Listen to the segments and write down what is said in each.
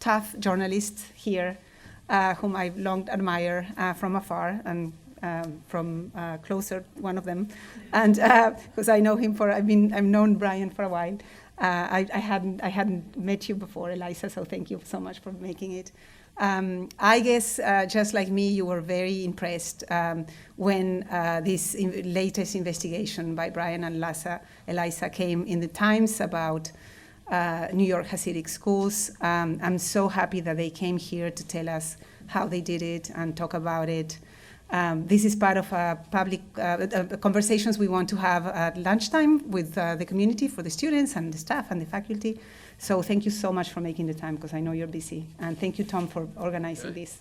tough journalists here, whom I've long admired from afar and from closer, one of them, and because I know him I've known Brian for a while. I hadn't met you before, Eliza, so thank you so much for making it. I guess, just like me, you were very impressed when this latest investigation by Brian and Eliza came in the Times about New York Hasidic schools. I'm so happy that they came here to tell us how they did it and talk about it. This is part of public conversations we want to have at lunchtime with the community, for the students and the staff and the faculty. So thank you so much for making the time, because I know you're busy. And thank you, Tom, for organizing this.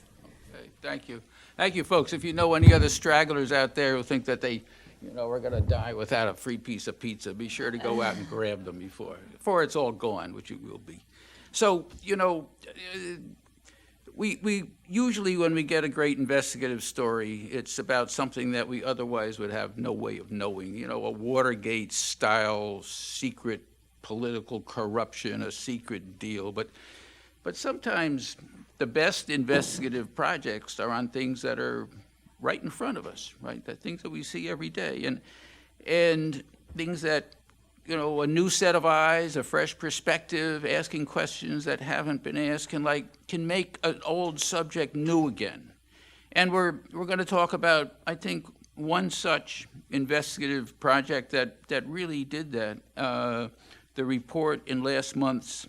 Okay, thank you. Thank you, folks. If you know any other stragglers out there who think that they, we're going to die without a free piece of pizza, be sure to go out and grab them before it's all gone, which it will be. So, we usually, when we get a great investigative story, it's about something that we otherwise would have no way of knowing, a Watergate-style secret political corruption, a secret deal. But sometimes the best investigative projects are on things that are right in front of us, right? The things that we see every day, and things that, a new set of eyes, a fresh perspective, asking questions that haven't been asked can make an old subject new again. And we're going to talk about, I think, one such investigative project that really did that. The report in last month's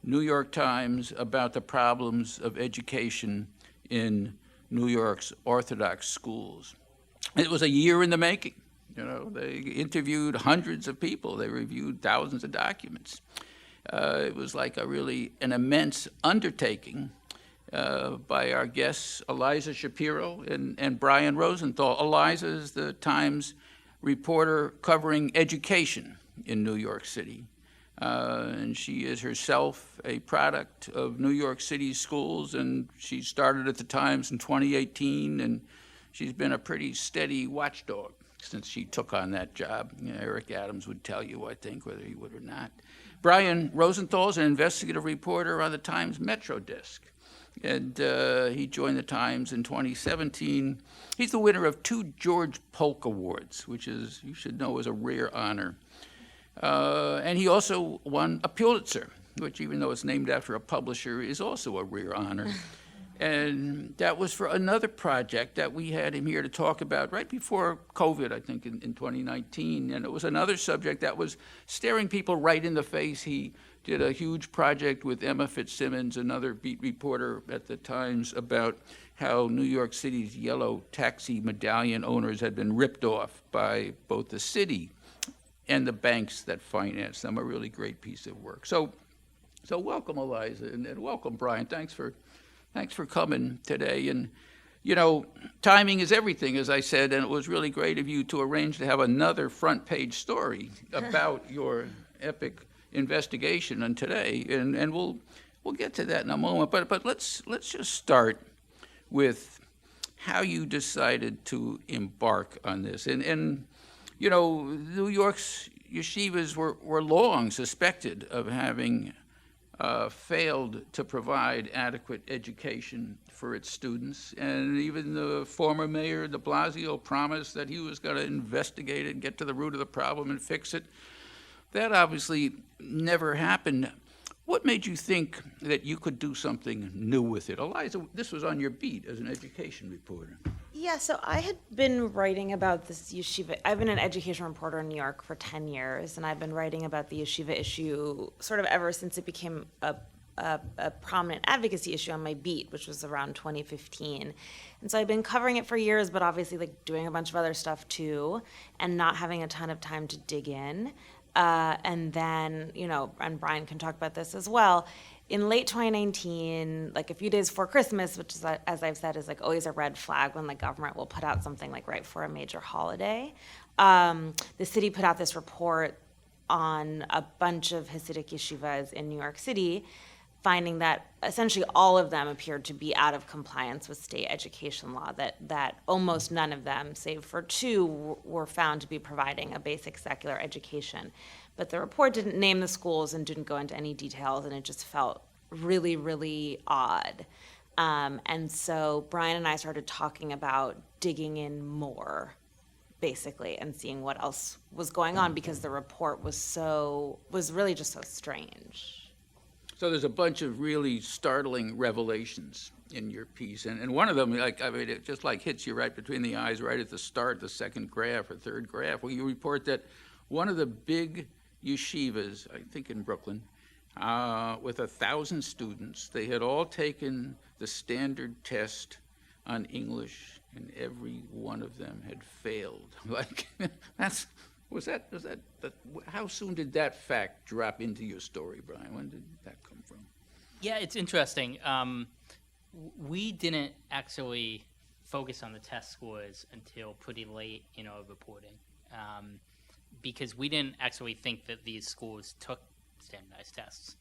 New York Times about the problems of education in New York's Orthodox schools. It was a year in the making. They interviewed hundreds of people. They reviewed thousands of documents. It was like an immense undertaking by our guests, Eliza Shapiro and Brian Rosenthal. Eliza is the Times reporter covering education in New York City. And she is herself a product of New York City's schools, and she started at the Times in 2018, and she's been a pretty steady watchdog since she took on that job. Eric Adams would tell you, I think, whether he would or not. Brian Rosenthal is an investigative reporter on the Times Metro desk, and he joined the Times in 2017. He's the winner of 2 George Polk Awards, which is, you should know, is a rare honor. And he also won a Pulitzer, which, even though it's named after a publisher, is also a rare honor. And that was for another project that we had him here to talk about right before COVID, I think, in 2019. And it was another subject that was staring people right in the face. He did a huge project with Emma Fitzsimmons, another beat reporter at the Times, about how New York City's yellow taxi medallion owners had been ripped off by both the city and the banks that finance them. A really great piece of work. So welcome, Eliza, and welcome, Brian. Thanks for coming today. And, timing is everything, as I said, and it was really great of you to arrange to have another front page story about your epic investigation on today. And we'll get to that in a moment. But let's just start with how you decided to embark on this. And New York's yeshivas were long suspected of having failed to provide adequate education for its students. And even the former mayor, de Blasio, promised that he was going to investigate it and get to the root of the problem and fix it. That obviously never happened. What made you think that you could do something new with it? Eliza, this was on your beat as an education reporter. Yeah, so I had been writing about this yeshiva. I've been an education reporter in New York for 10 years, and I've been writing about the yeshiva issue sort of ever since it became a prominent advocacy issue on my beat, which was around 2015. And so I've been covering it for years, but obviously doing a bunch of other stuff too, and not having a ton of time to dig in. And then, and Brian can talk about this as well, in late 2019, a few days before Christmas, which is, as I've said, is always a red flag when the government will put out something right for a major holiday, the city put out this report on a bunch of Hasidic yeshivas in New York City, finding that essentially all of them appeared to be out of compliance with state education law, that almost none of them, save for 2, were found to be providing a basic secular education. But the report didn't name the schools and didn't go into any details, and it just felt really, really odd. And so Brian and I started talking about digging in more, basically, and seeing what else was going on, because the report was really just so strange. So there's a bunch of really startling revelations in your piece, and one of them, it just hits you right between the eyes, right at the start, the second graph or third graph, where you report that one of the big yeshivas, I think in Brooklyn, with 1,000 students, they had all taken the standard test on English, and every one of them had failed. How soon did that fact drop into your story, Brian? When did that come from? Yeah, it's interesting. We didn't actually focus on the test scores until pretty late in our reporting, because we didn't actually think that these schools took standardized tests.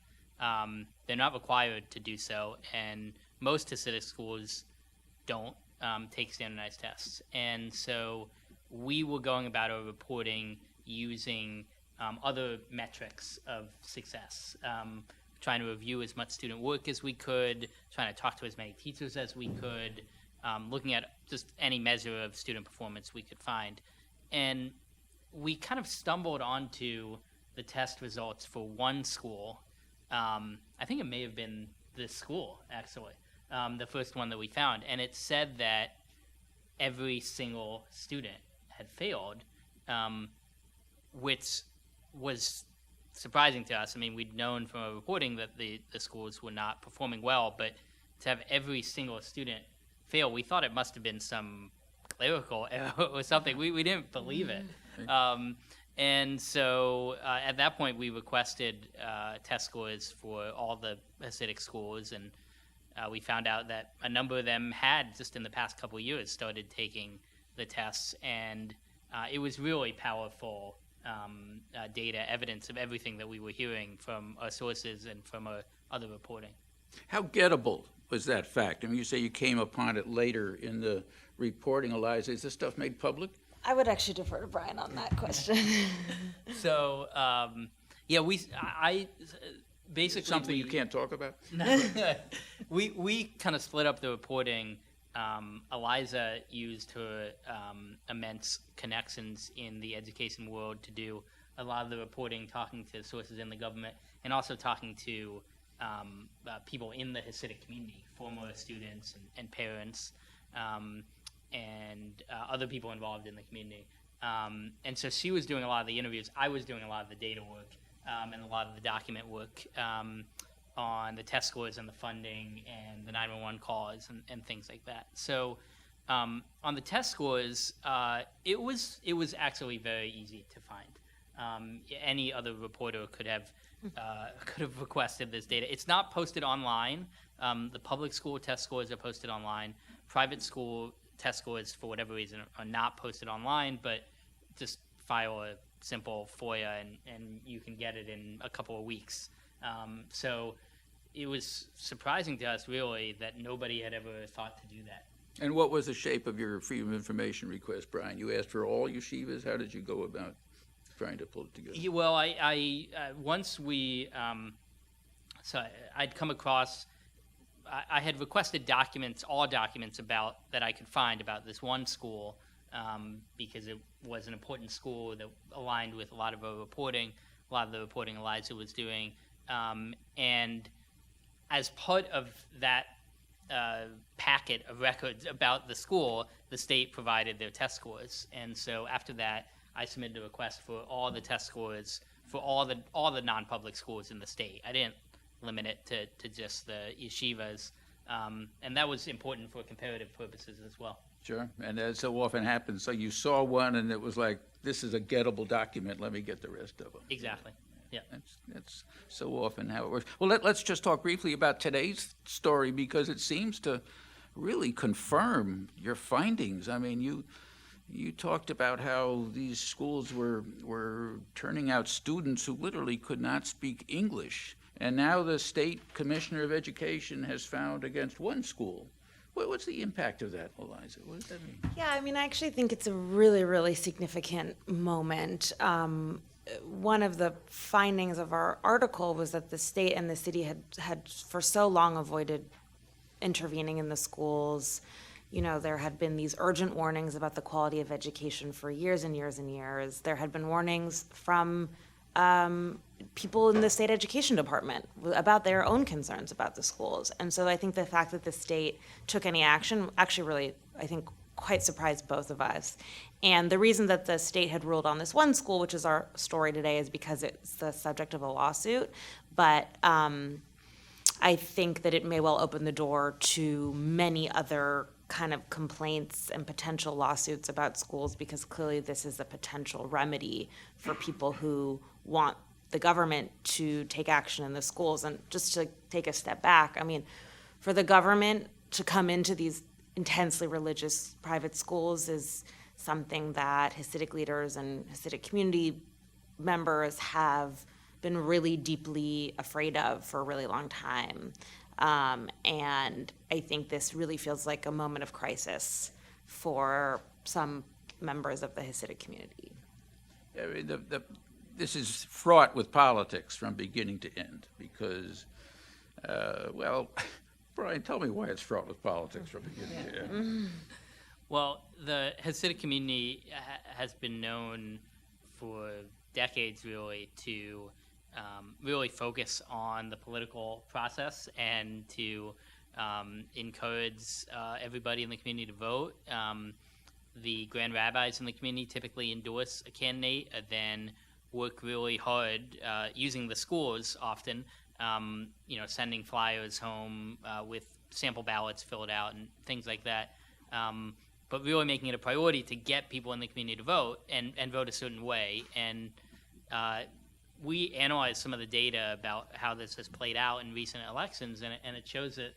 They're not required to do so, and most Hasidic schools don't take standardized tests. And so we were going about our reporting using other metrics of success, trying to review as much student work as we could, trying to talk to as many teachers as we could, looking at just any measure of student performance we could find. And we kind of stumbled onto the test results for one school. I think it may have been this school, actually, the first one that we found. And it said that every single student had failed, which was surprising to us. I mean, we'd known from our reporting that the schools were not performing well, but to have every single student fail, we thought it must have been some clerical error or something. We didn't believe it. And so at that point, we requested test scores for all the Hasidic schools, and we found out that a number of them had, just in the past couple of years, started taking the tests, and it was really powerful data, evidence of everything that we were hearing from our sources and from our other reporting. How gettable was that fact? I mean, you say you came upon it later in the reporting, Eliza. Is this stuff made public? I would actually defer to Brian on that question. So, I basically something you can't talk about. we kind of split up the reporting. Eliza used her immense connections in the education world to do a lot of the reporting, talking to sources in the government, and also talking to people in the Hasidic community, former students and parents, and other people involved in the community. And so she was doing a lot of the interviews. I was doing a lot of the data work and a lot of the document work on the test scores and the funding and the 911 calls and things like that. So on the test scores, it was actually very easy to find. Any other reporter could have requested this data. It's not posted online. The public school test scores are posted online. Private school test scores, for whatever reason, are not posted online, but just file a simple FOIA and you can get it in a couple of weeks. So it was surprising to us, really, that nobody had ever thought to do that. And what was the shape of your Freedom of Information request, Brian? You asked for all yeshivas? How did you go about trying to pull it together? Yeah, well, once we, so I'd come across, I had requested documents, all documents that I could find about this one school, because it was an important school that aligned with a lot of our reporting, a lot of the reporting Eliza was doing. And as part of that packet of records about the school, the state provided their test scores. And so after that, I submitted a request for all the test scores for all the non-public schools in the state. I didn't limit it to just the yeshivas, and that was important for comparative purposes as well. Sure, and as so often happens, so you saw one and it was like, this is a gettable document, let me get the rest of them. Exactly, yeah. That's so often how it works. Well, let's just talk briefly about today's story, because it seems to really confirm your findings. I mean, you talked about how these schools were turning out students who literally could not speak English. And now the state commissioner of education has found against one school. What's the impact of that, Eliza? What does that mean? Yeah, I mean, I actually think it's a really, really significant moment. one of the findings of our article was that the state and the city had for so long avoided intervening in the schools. You know, there had been these urgent warnings about the quality of education for years and years and years. There had been warnings from people in the state education department about their own concerns about the schools. And so I think the fact that the state took any action actually really, I think, quite surprised both of us. And the reason that the state had ruled on this one school, which is our story today, is because it's the subject of a lawsuit. But I think that it may well open the door to many other kind of complaints and potential lawsuits about schools, because clearly this is a potential remedy for people who want the government to take action in the schools. And just to take a step back, I mean, for the government to come into these intensely religious private schools is something that Hasidic leaders and Hasidic community members have been really deeply afraid of for a really long time. And I think this really feels like a moment of crisis for some members of the Hasidic community. I mean, this is fraught with politics from beginning to end because, well, Brian, tell me why it's fraught with politics from beginning to end. Well, the Hasidic community has been known for decades, really, to really focus on the political process and to encourage everybody in the community to vote. The grand rabbis in the community typically endorse a candidate, then work really hard using the schools often, sending flyers home with sample ballots filled out and things like that. But really making it a priority to get people in the community to vote and vote a certain way. And we analyzed some of the data about how this has played out in recent elections, and it shows that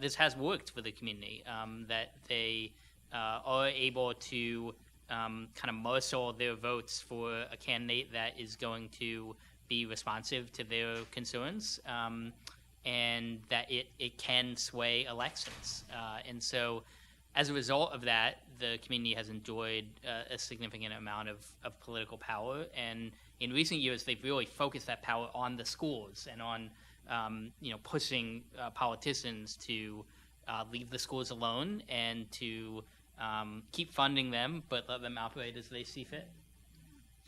this has worked for the community, that they are able to kind of muscle their votes for a candidate that is going to be responsive to their concerns, and that it can sway elections. And so as a result of that, the community has enjoyed a significant amount of political power. And in recent years, they've really focused that power on the schools and on pushing politicians to leave the schools alone and to keep funding them, but let them operate as they see fit.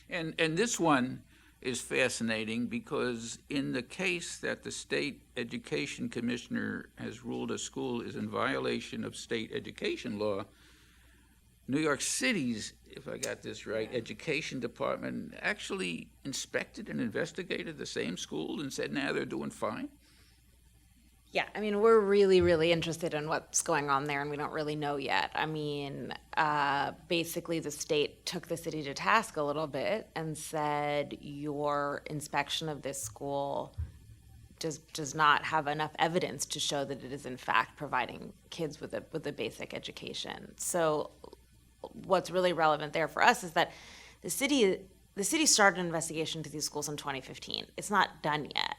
And this one is fascinating because in the case that the state education commissioner has ruled a school is in violation of state education law, New York City's, if I got this right, education department actually inspected and investigated the same school and said, nah, they're doing fine. Yeah, I mean, we're really, really interested in what's going on there, and we don't really know yet. I mean, basically the state took the city to task a little bit and said, your inspection of this school does not have enough evidence to show that it is in fact providing kids with a basic education. So what's really relevant there for us is that the city started an investigation into these schools in 2015. It's not done yet.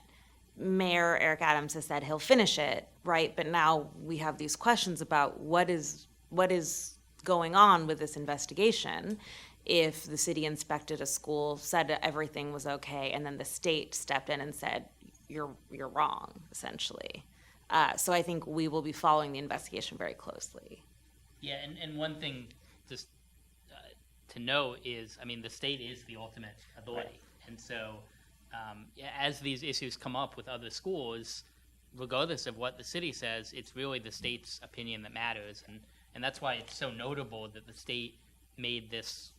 Mayor Eric Adams has said he'll finish it, right? But now we have these questions about what is going on with this investigation. If the city inspected a school, said that everything was okay, and then the state stepped in and said, you're wrong, essentially. So I think we will be following the investigation very closely. Yeah, and one thing just to note is, I mean, the state is the ultimate authority. Right. And so as these issues come up with other schools, regardless of what the city says, it's really the state's opinion that matters. And that's why it's so notable that the state made this,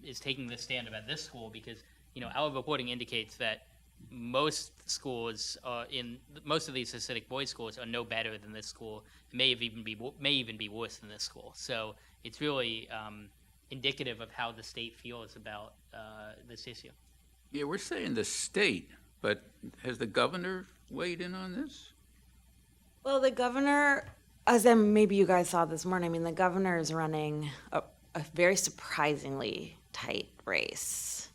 is taking this stand about this school, because, our reporting indicates that most schools most of these Hasidic boys' schools are no better than this school, may even be worse than this school. So it's really indicative of how the state feels about this issue. Yeah, we're saying the state, but has the governor weighed in on this? Well, the governor, as maybe you guys saw this morning, I mean, the governor is running a very surprisingly tight race.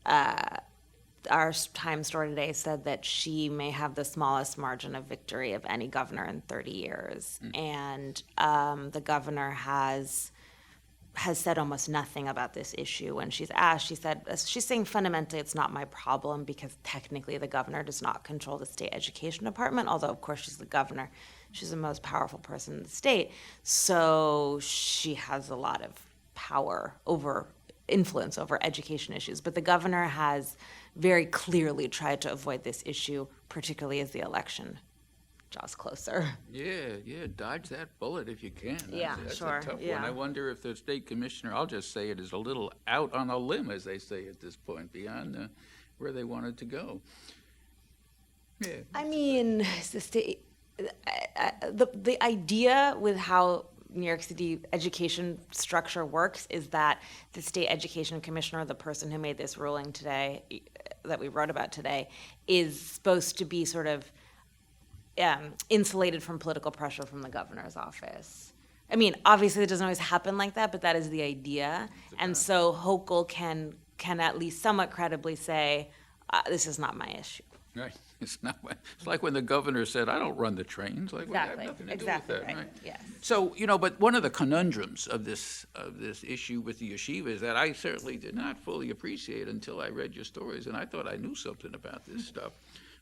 Our Times story today said that she may have the smallest margin of victory of any governor in 30 years. And the governor has has said almost nothing about this issue. When she's asked, she's saying fundamentally it's not my problem because technically the governor does not control the state education department, although of course she's the governor. She's the most powerful person in the state. So she has a lot of influence over education issues. But the governor has very clearly tried to avoid this issue, particularly as the election draws closer. Yeah, dodge that bullet if you can. That's sure. a tough Yeah. one. I wonder if the state commissioner, I'll just say it, is a little out on a limb, as they say at this point, beyond where they wanted to go. Yeah. I mean, the state, the idea with how New York City education structure works is that the state education commissioner, the person who made this ruling today, that we wrote about today, is supposed to be sort of insulated from political pressure from the governor's office. I mean, obviously it doesn't always happen like that, but that is the idea. And so Hochul can at least somewhat credibly say, this is not my issue. Right. It's like when the governor said, I don't run the trains. Like, well, I have nothing to do with that, right? Yes. So, but one of the conundrums of this issue with the yeshiva is that I certainly did not fully appreciate until I read your stories, and I thought I knew something about this stuff,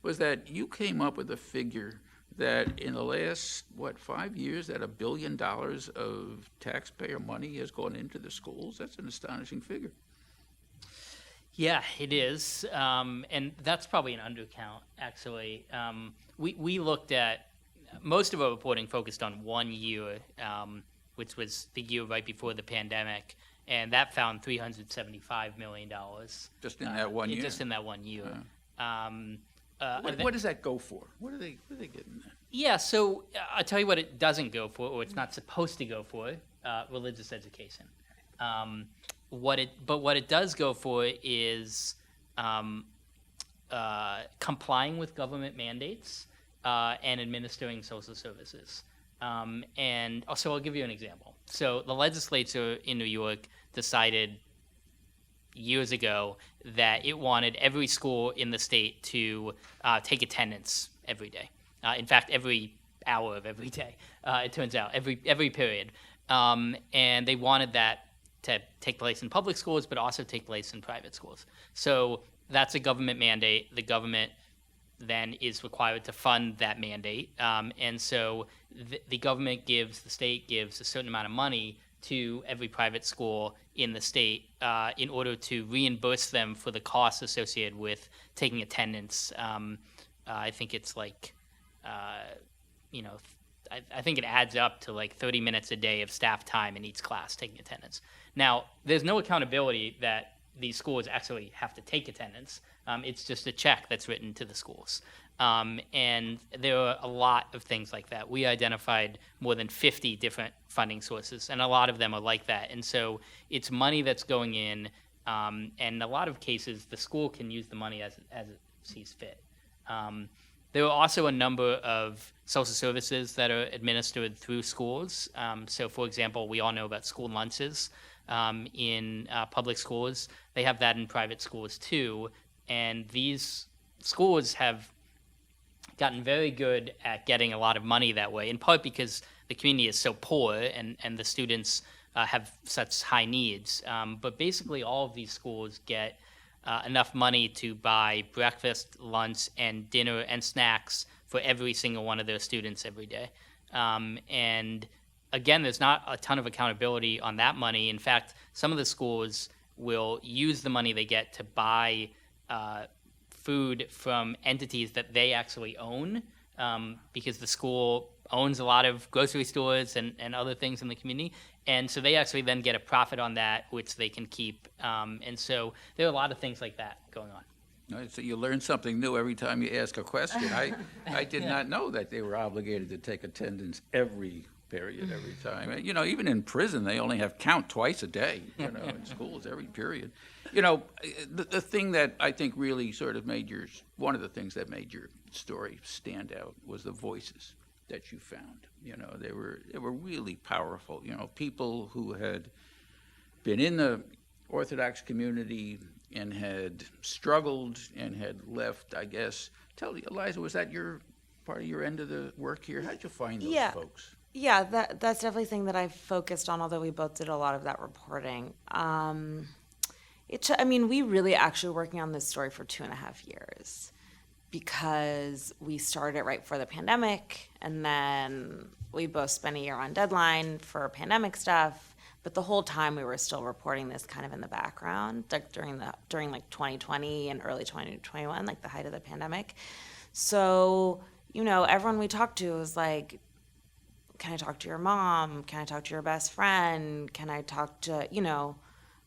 was that you came up with a figure that in the last, 5 years, that $1 billion of taxpayer money has gone into the schools. That's an astonishing figure. Yeah, it is, and that's probably an undercount, actually. We looked at, most of our reporting focused on 1 year, which was the year right before the pandemic, and that found $375 million. Just in that 1 year? Just in that 1 year. What does that go for? What are they getting there? Yeah, so I'll tell you what it doesn't go for, or it's not supposed to go for, religious education. What it does go for is complying with government mandates and administering social services. And also, I'll give you an example. So the legislature in New York decided years ago that it wanted every school in the state to take attendance every day. In fact, every hour of every day, it turns out, every period. And they wanted that to take place in public schools, but also take place in private schools. So that's a government mandate. The government then is required to fund that mandate. And so the government the state gives a certain amount of money to every private school in the state in order to reimburse them for the costs associated with taking attendance. I think it's like, I think it adds up to like 30 minutes a day of staff time in each class taking attendance. Now, there's no accountability that these schools actually have to take attendance. It's just a check that's written to the schools. And there are a lot of things like that. We identified more than 50 different funding sources, and a lot of them are like that. And so it's money that's going in, and in a lot of cases, the school can use the money as it sees fit. There are also a number of social services that are administered through schools. So, for example, we all know about school lunches in public schools. They have that in private schools too. And these schools have gotten very good at getting a lot of money that way, in part because the community is so poor and the students have such high needs. But basically all of these schools get enough money to buy breakfast, lunch, and dinner and snacks for every single one of their students every day. And again, there's not a ton of accountability on that money. In fact, some of the schools will use the money they get to buy food from entities that they actually own, because the school owns a lot of grocery stores and other things in the community. And so they actually then get a profit on that, which they can keep. And so there are a lot of things like that going on. All right, so you learn something new every time you ask a question. I did not know that they were obligated to take attendance every period, every time. Even in prison, they only have count twice a day, in schools, every period. The thing that I think really sort of one of the things that made your story stand out was the voices that you found. They were really powerful. People who had been in the Orthodox community and had struggled and had left, I guess. Tell me, Eliza, was that part of your end of the work here? How did you find those folks? Yeah, that's definitely something that I've focused on, although we both did a lot of that reporting. We really actually working on this story for 2.5 years because we started it right before the pandemic, and then we both spent a year on deadline for pandemic stuff. But the whole time we were still reporting this kind of in the background, like during 2020 and early 2021, like the height of the pandemic. So, everyone we talked to was like, can I talk to your mom? Can I talk to your best friend? Can I talk to,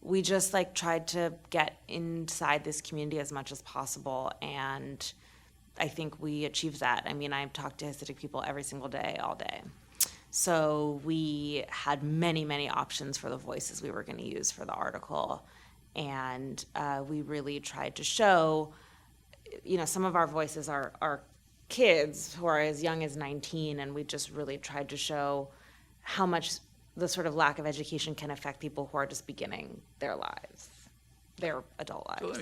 we just like tried to get inside this community as much as possible. And I think we achieved that. I've talked to Hasidic people every single day, all day. So we had many, many options for the voices we were going to use for the article. And we really tried to show, some of our voices are kids who are as young as 19, and we just really tried to show how much the sort of lack of education can affect people who are just beginning their lives, their adult lives.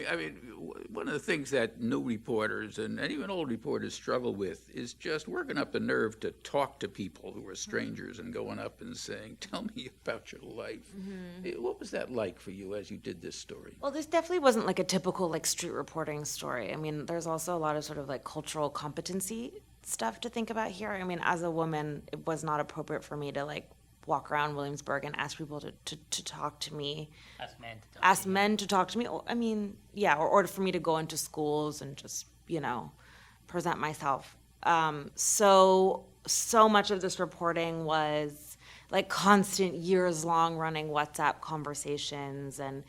One of the things that new reporters and even old reporters struggle with is just working up the nerve to talk to people who are strangers and going up and saying, tell me about your life. Mm-hmm. What was that like for you as you did this story? Well, this definitely wasn't like a typical like street reporting story. There's also a lot of sort of like cultural competency stuff to think about here. As a woman, it was not appropriate for me to like walk around Williamsburg and ask people to talk to me. Ask men to talk to me. Or for me to go into schools and just, present myself. So much of this reporting was like constant years-long running WhatsApp conversations and,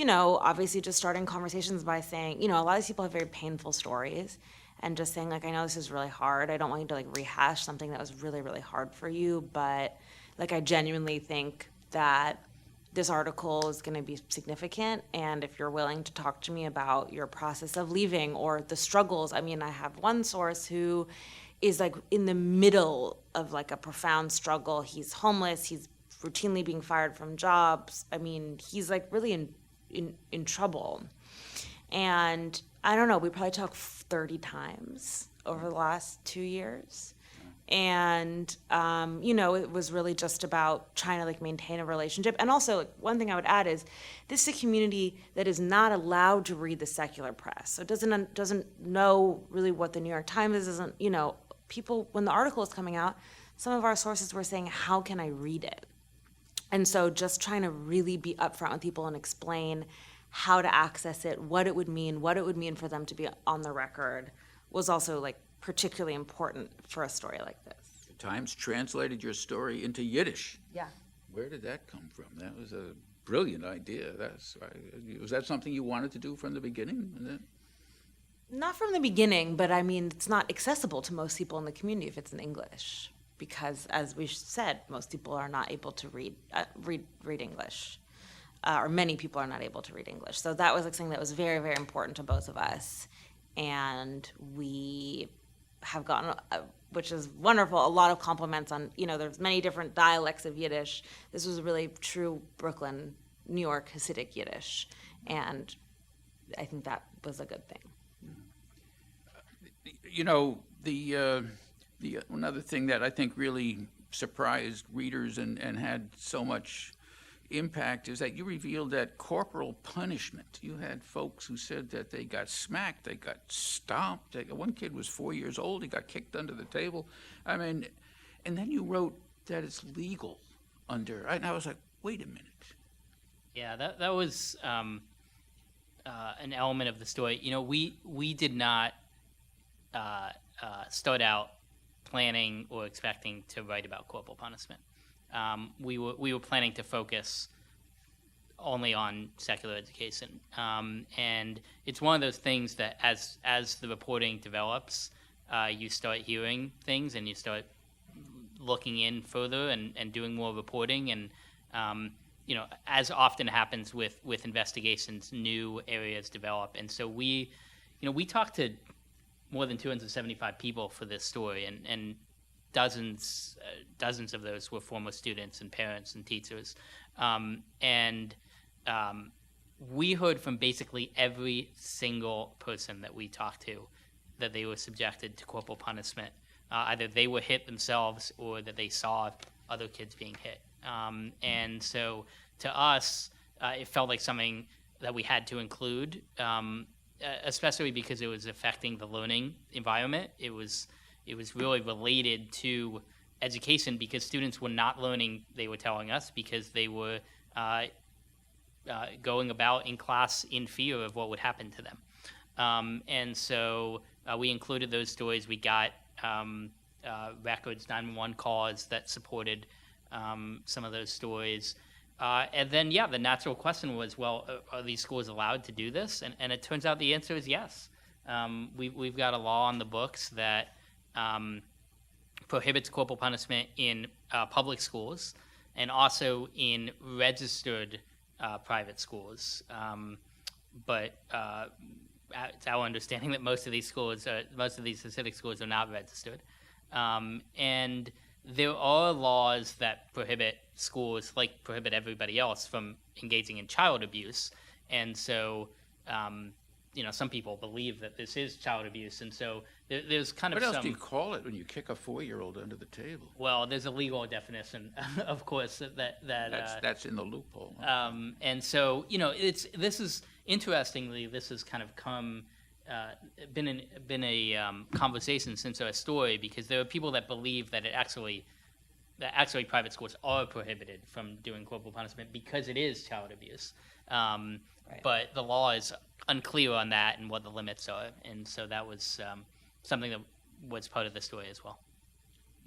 obviously just starting conversations by saying, a lot of these people have very painful stories and just saying like, I know this is really hard. I don't want you to like rehash something that was really, really hard for you, but like I genuinely think that this article is going to be significant, and if you're willing to talk to me about your process of leaving or the struggles. I have one source who is like in the middle of like a profound struggle. He's homeless. He's routinely being fired from jobs. He's like really in trouble. And I don't know, we probably talked 30 times over the last 2 years. And, it was really just about trying to like maintain a relationship. And also like, one thing I would add is this is a community that is not allowed to read the secular press. So it doesn't know really what the New York Times is, doesn't, people, when the article is coming out, some of our sources were saying, how can I read it? And so just trying to really be upfront with people and explain how to access it, what it would mean for them to be on the record was also like particularly important for a story like this. The Times translated your story into Yiddish. Yeah. Where did that come from? That was a brilliant idea. Was that something you wanted to do from the beginning? Not from the beginning, but it's not accessible to most people in the community if it's in English, because as we said, most people are not able to read English, or many people are not able to read English. So that was like something that was very, very important to both of us, and we have gotten, which is wonderful, a lot of compliments on, there's many different dialects of Yiddish. This was really true Brooklyn, New York Hasidic Yiddish, and I think that was a good thing. The another thing that I think really surprised readers and had so much impact is that you revealed that corporal punishment. You had folks who said that they got smacked, they got stomped. One kid was 4 years old, he got kicked under the table. And then you wrote that it's legal under, and I was like, wait a minute. Yeah, that was an element of the story. We did not start out planning or expecting to write about corporal punishment. We were planning to focus only on secular education, and it's one of those things that as the reporting develops, you start hearing things and you start looking in further and doing more reporting, and as often happens with investigations, new areas develop, and so we talked to more than 275 people for this story, and dozens of those were former students and parents and teachers. We heard from basically every single person that we talked to that they were subjected to corporal punishment either they were hit themselves or that they saw other kids being hit. And so to us, it felt like something that we had to include, especially because it was affecting the learning environment. It was really related to education because students were not learning, they were telling us, because they were going about in class in fear of what would happen to them. And so we included those stories. We got records, 911 calls that supported some of those stories. And then, the natural question was, well, are these schools allowed to do this? And it turns out the answer is yes. We've got a law on the books that prohibits corporal punishment in public schools and also in registered private schools. But it's our understanding that most of these Hasidic schools are not registered. And there are laws that prohibit schools, like prohibit everybody else, from engaging in child abuse. And so, some people believe that this is child abuse. And so there's kind of What else do you call it when you kick a 4-year-old under the table? Well, there's a legal definition, of course, That's in the loophole. And so, this has kind of been a conversation since our story, because there are people that believe that actually private schools are prohibited from doing corporal punishment because it is child abuse. Right. But the law is unclear on that and what the limits are, and so that was something that was part of the story as well.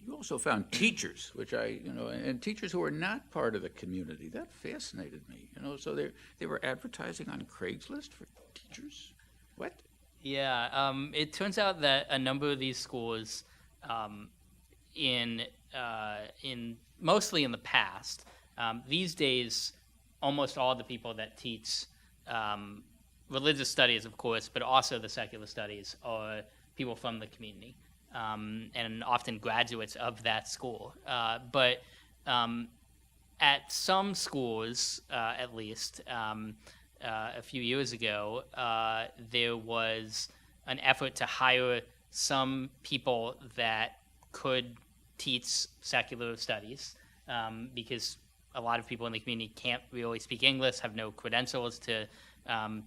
You also found teachers, and teachers who are not part of the community. That fascinated me. So they were advertising on Craigslist for teachers. What? Yeah, it turns out that a number of these schools, mostly in the past, these days, almost all the people that teach religious studies, of course, but also the secular studies, are people from the community, and often graduates of that school. But at some schools, at least, a few years ago, there was an effort to hire some people that could teach secular studies, because a lot of people in the community can't really speak English, have no credentials to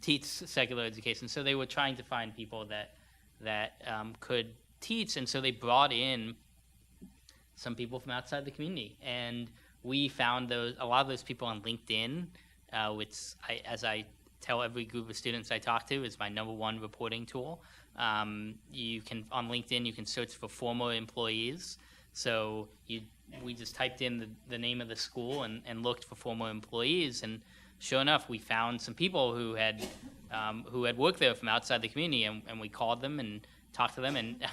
teach secular education. So they were trying to find people that could teach, and so they brought in some people from outside the community. And we found a lot of those people on LinkedIn, which, as I tell every group of students I talk to, is my number one reporting tool. On LinkedIn, you can search for former employees. So we just typed in the name of the school and looked for former employees, and sure enough, we found some people who had worked there from outside the community, and we called them and talked to them, and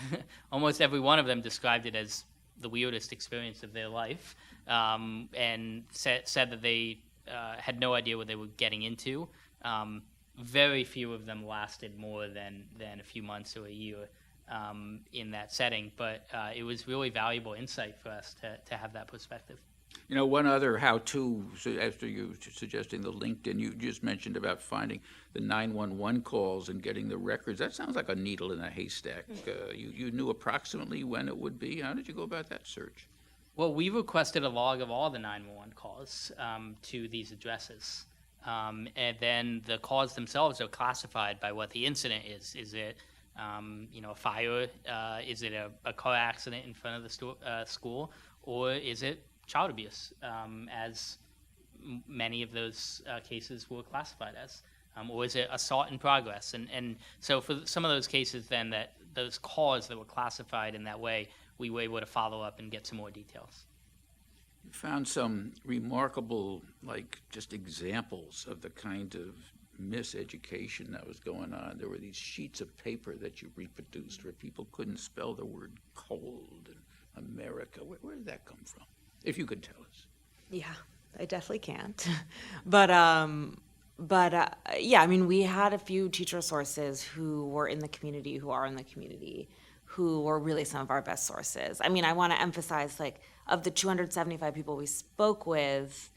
almost every one of them described it as the weirdest experience of their life, and said that they had no idea what they were getting into. Very few of them lasted more than a few months or a year in that setting, but it was really valuable insight for us to have that perspective. One other how-to, after you suggesting the LinkedIn, you just mentioned about finding the 911 calls and getting the records. That sounds like a needle in a haystack. You knew approximately when it would be. How did you go about that search? Well, we requested a log of all the 911 calls to these addresses. And then the calls themselves are classified by what the incident is. Is it a fire? Is it a car accident in front of the school? Or is it child abuse, as many of those cases were classified as? Or is it assault in progress? And so for some of those cases then, that those calls that were classified in that way, we were able to follow up and get some more details. You found some remarkable, just examples of the kind of miseducation that was going on. There were these sheets of paper that you reproduced where people couldn't spell the word cold and America. Where did that come from? If you could tell us. Yeah, I definitely can't. But yeah, I mean, we had a few teacher sources who were in the community, who are in the community, who were really some of our best sources. I mean, I want to emphasize, of the 275 people we spoke with,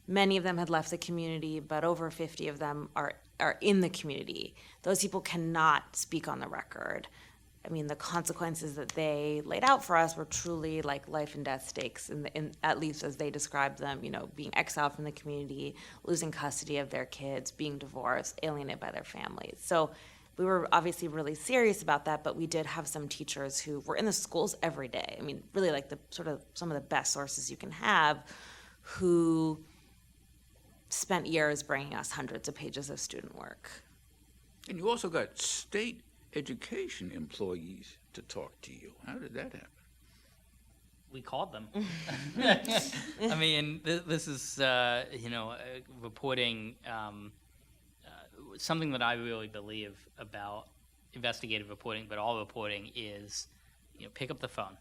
many of them had left the community, but over 50 of them are in the community. Those people cannot speak on the record. I mean, the consequences that they laid out for us were truly like life and death stakes, in at least as they described them, you know, being exiled from the community, losing custody of their kids, being divorced, alienated by their families. So we were obviously really serious about that, but we did have some teachers who were in the schools every day. I mean, really like the sort of some of the best sources you can have, who spent years bringing us hundreds of pages of student work. And you also got state education employees to talk to you. How did that happen? We called them. I mean, this is, reporting, something that I really believe about investigative reporting, but all reporting is, pick up the phone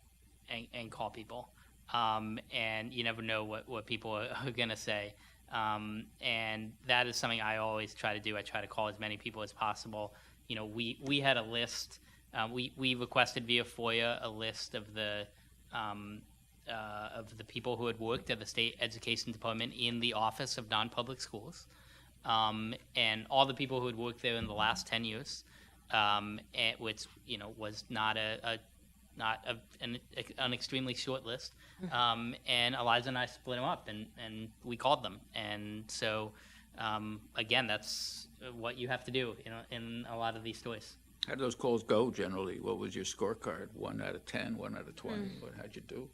and call people. And you never know what people are going to say. And that is something I always try to do. I try to call as many people as possible. We had a list. We requested via FOIA a list of the people who had worked at the state education department in the Office of Non-Public Schools, and all the people who had worked there in the last 10 years, which was not an extremely short list. And Eliza and I split them up, and we called them. And so, again, that's what you have to do, in a lot of these stories. How did those calls go generally? What was your scorecard? 1 out of 10, 1 out of 20? How'd you do?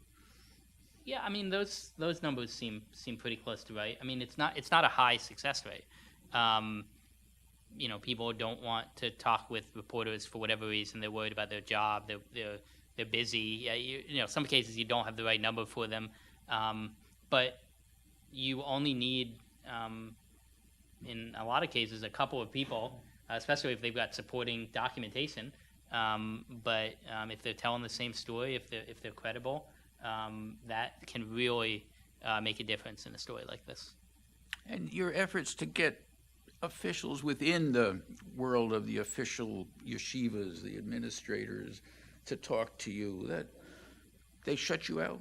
Yeah, I mean, those numbers seem pretty close to right. I mean, it's not a high success rate. People don't want to talk with reporters for whatever reason. They're worried about their job. They're busy. Some cases you don't have the right number for them, but you only need, in a lot of cases, a couple of people, especially if they've got supporting documentation. But if they're telling the same story, if they're credible, that can really make a difference in a story like this. And your efforts to get officials within the world of the official yeshivas, the administrators, to talk to you, that they shut you out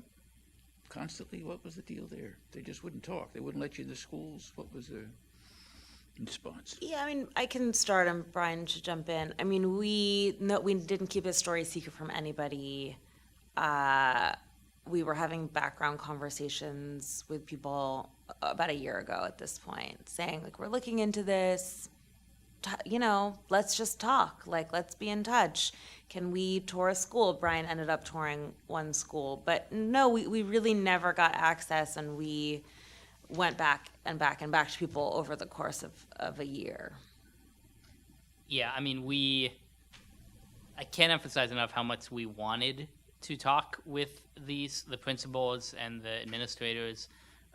constantly? What was the deal there? They just wouldn't talk. They wouldn't let you in the schools. What was their response? Yeah, I mean, I can start and Brian should jump in. I mean, we didn't keep this story secret from anybody. We were having background conversations with people about a year ago at this point, saying, like, we're looking into this, let's just talk, like, let's be in touch. Can we tour a school? Brian ended up touring one school, but no, we really never got access, and we went back and back and back to people over the course of a year. Yeah, I mean, I can't emphasize enough how much we wanted to talk with the principals and the administrators.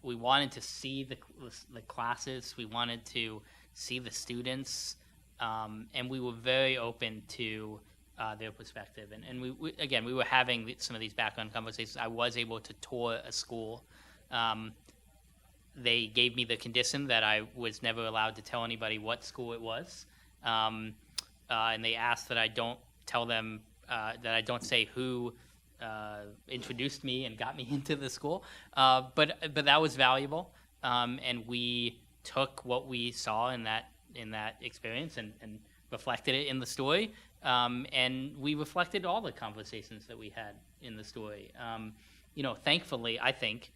We wanted to see the classes. We wanted to see the students, and we were very open to their perspective. And we were having some of these background conversations. I was able to tour a school. They gave me the condition that I was never allowed to tell anybody what school it was, and they asked that I don't tell them, that I don't say who introduced me and got me into the school, but that was valuable, and we took what we saw in that experience and reflected it in the story, and we reflected all the conversations that we had in the story. Thankfully, I think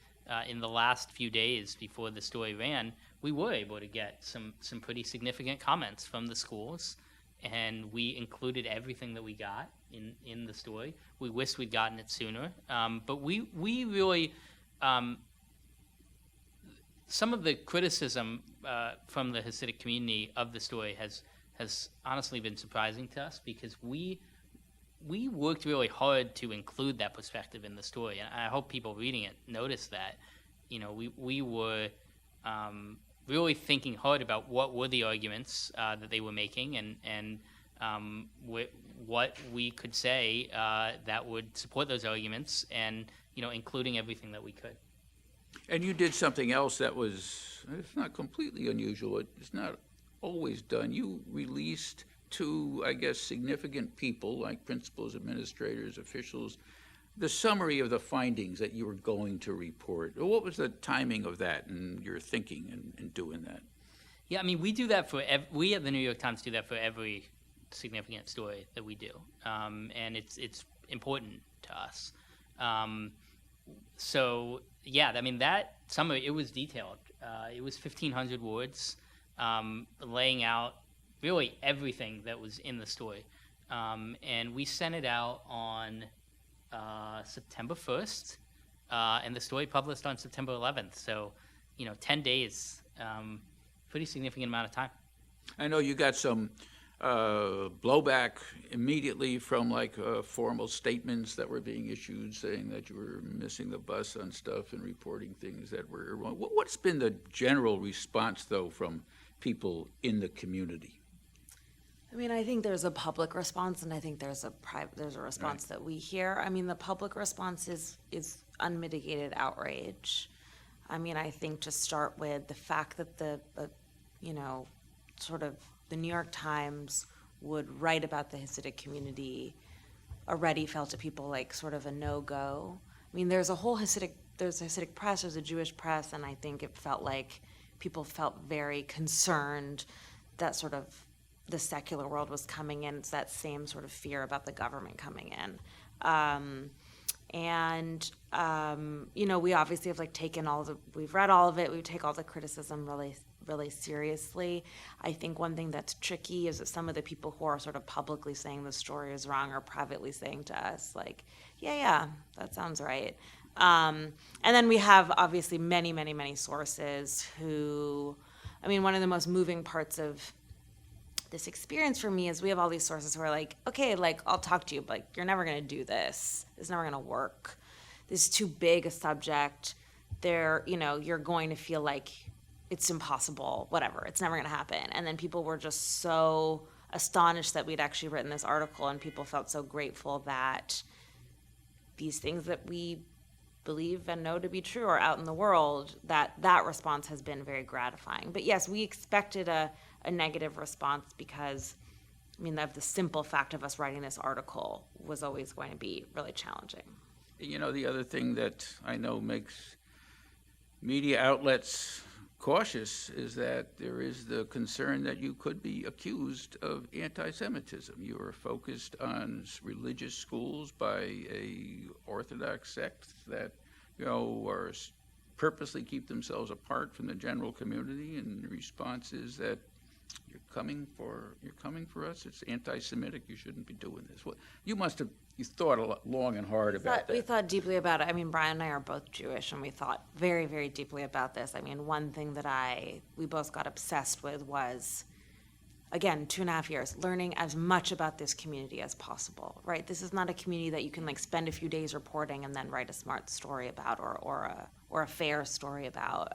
in the last few days before the story ran, we were able to get some pretty significant comments from the schools, and we included everything that we got in the story. We wish we'd gotten it sooner, but we really, some of the criticism from the Hasidic community of the story has honestly been surprising to us, because we worked really hard to include that perspective in the story, and I hope people reading it notice that. We were really thinking hard about what were the arguments that they were making, and what we could say that would support those arguments, and including everything that we could. And you did something else that it's not completely unusual. It's not always done. You released to, I guess, significant people like principals, administrators, officials, the summary of the findings that you were going to report. What was the timing of that and your thinking in doing that? Yeah, I mean, we do that we at the New York Times do that for every significant story that we do, and it's important to us. So yeah, I mean that some of it was detailed. It was 1,500 words, laying out really everything that was in the story, and we sent it out on September 1st, and the story published on September 11th. So, 10 days, pretty significant amount of time. I know you got some blowback immediately from formal statements that were being issued saying that you were missing the bus on stuff and reporting things that were wrong. What's been the general response, though, from people in the community? I mean, I think there's a public response, and I think there's a response that we hear. I mean, the public response is unmitigated outrage. I mean, I think to start with the fact that the New York Times would write about the Hasidic community already felt to people like sort of a no-go. I mean, there's a Hasidic press, there's a Jewish press, and I think it felt like people felt very concerned that sort of the secular world was coming in. It's that same sort of fear about the government coming in. We obviously have we've read all of it, we take all the criticism really, really seriously. I think one thing that's tricky is that some of the people who are sort of publicly saying the story is wrong are privately saying to us, like, yeah, that sounds right. And then we have obviously many, many, many sources who, I mean, one of the most moving parts of this experience for me is we have all these sources who are like, okay, I'll talk to you, but you're never going to do this. It's never going to work. This is too big a subject. You're going to feel like it's impossible, whatever. It's never going to happen. And then people were just so astonished that we'd actually written this article, and people felt so grateful that these things that we believe and know to be true are out in the world, that response has been very gratifying. But yes, we expected a negative response because, the simple fact of us writing this article was always going to be really challenging. The other thing that I know makes media outlets cautious is that there is the concern that you could be accused of anti-Semitism. You are focused on religious schools by a Orthodox sect that, are purposely keep themselves apart from the general community, and the response is that you're coming for us. It's anti-Semitic. You shouldn't be doing this. Well, you thought long and hard about that. We thought deeply about it. Brian and I are both Jewish, and we thought very, very deeply about this. One thing that we both got obsessed with was, again, 2.5 years, learning as much about this community as possible, right? This is not a community that you can spend a few days reporting and then write a smart story about or a fair story about.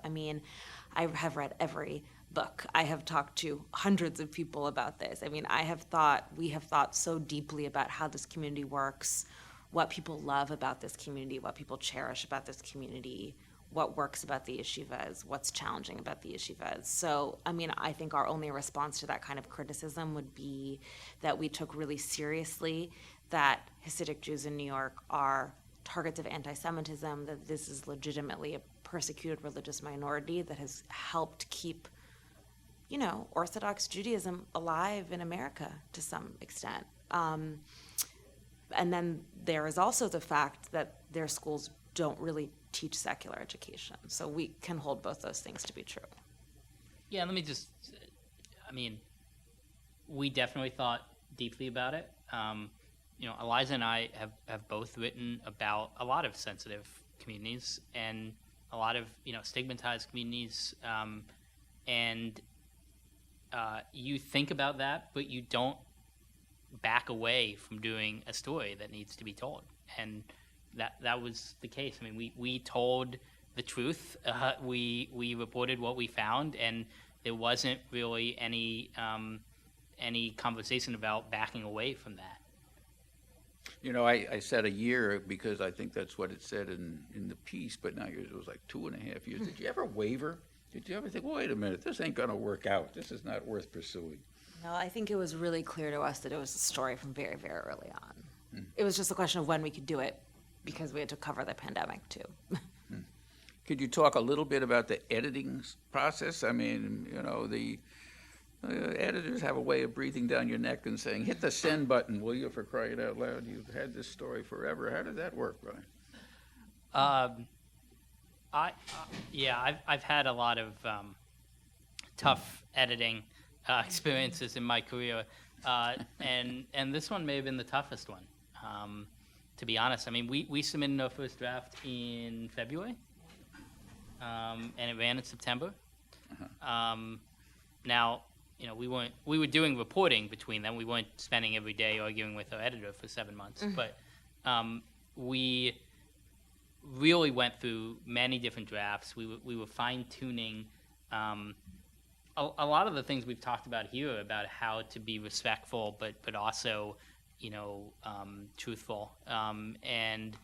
I have read every book. I have talked to hundreds of people about this. We have thought so deeply about how this community works, what people love about this community, what people cherish about this community, what works about the yeshivas, what's challenging about the yeshivas. So, I think our only response to that kind of criticism would be that we took really seriously that Hasidic Jews in New York are targets of anti-Semitism, that this is legitimately a persecuted religious minority that has helped keep Orthodox Judaism alive in America to some extent. And then there is also the fact that their schools don't really teach secular education. So we can hold both those things to be true. Yeah, let me just, we definitely thought deeply about it. Eliza and I have both written about a lot of sensitive communities and a lot of, stigmatized communities. You think about that, but you don't back away from doing a story that needs to be told. And that was the case. We told the truth. We reported what we found, and there wasn't really any conversation about backing away from that. I said a year because I think that's what it said in the piece, but now it was 2.5 years. Did you ever waver? Did you ever think, wait a minute, this ain't going to work out. This is not worth pursuing? No, I think it was really clear to us that it was a story from very, very early on. It was just a question of when we could do it because we had to cover the pandemic, too. Could you talk a little bit about the editing process? The Editors have a way of breathing down your neck and saying, hit the send button, will you, for crying out loud? You've had this story forever. How did that work, Brian? I've had a lot of tough editing experiences in my career, and this one may have been the toughest one. To be honest, I mean, we submitted our first draft in February, and it ran in September. Now, you know, we were doing reporting between them. We weren't spending every day arguing with our editor for 7 months, but we really went through many different drafts. We were fine-tuning a lot of the things we've talked about here about how to be respectful, but also, you know, truthful, and